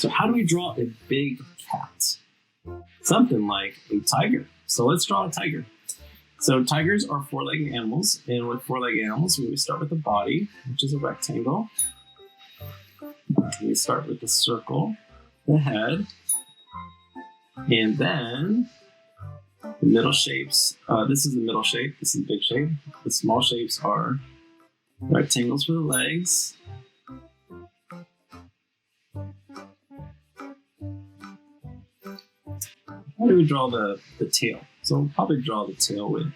So how do we draw a big cat? Something like a tiger. So let's draw a tiger. So tigers are four-legged animals, and with four-legged animals, we start with the body, which is a rectangle. We start with the circle, the head, and then the middle shapes. This is the middle shape. This is the big shape. The small shapes are rectangles for the legs. How do we draw the tail? So we'll probably draw the tail with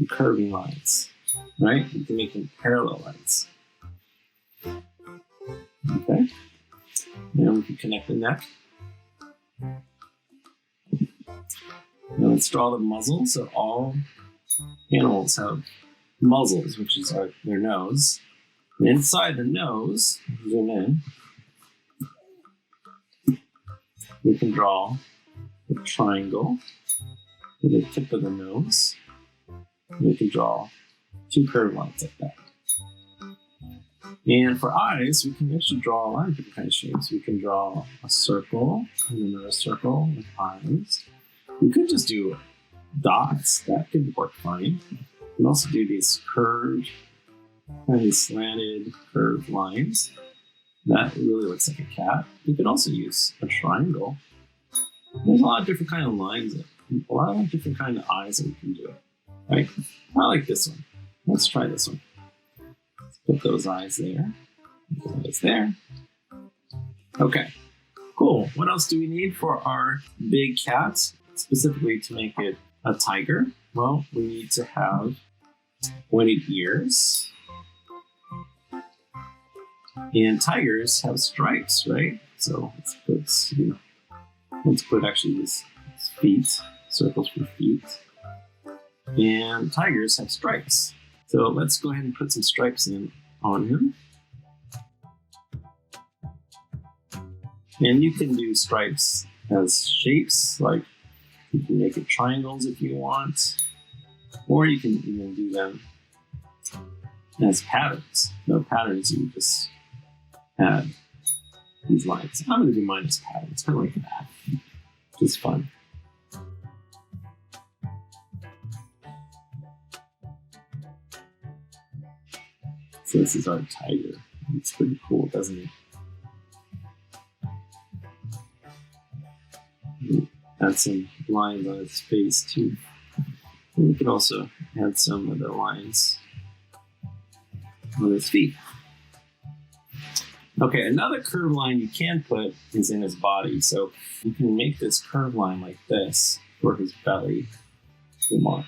curving lines, right? We can make them parallel lines. Okay. Now we can connect the neck. Now let's draw the muzzle. So all animals have muzzles, which is their nose. And inside the nose, zoom in, we can draw a triangle with the tip of the nose. We can draw two curved lines like that. And for eyes, we can actually draw a lot of different kinds of shapes. We can draw a circle and another circle with eyes. We could just do dots. That could work fine. We can also do these curved, kind of slanted, curved lines. That really looks like a cat. We could also use a triangle. There's a lot of different kind of lines, a lot of different kind of eyes that we can do. Right? I like this one. Let's try this one. Let's put those eyes there. Those eyes there. Okay, cool. What else do we need for our big cat, specifically to make it a tiger? Well, we need to have pointed ears. And tigers have stripes, right? So let's put actually these feet, circles for feet. And tigers have stripes. So let's go ahead and put some stripes on him. And you can do stripes as shapes, like you can make it triangles if you want, or you can even do them as patterns. No patterns, you just add these lines. I'm going to do mine as patterns, kind of like that. Just fun. So this is our tiger. It's pretty cool, doesn't it? Add some lines on its face too. And we can also add some of the lines on its feet. Okay, another curved line you can put is in his body. So you can make this curved line like this for his belly. And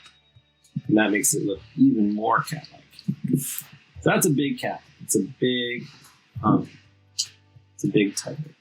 that makes it look even more cat-like. So that's a big cat. It's a big tiger.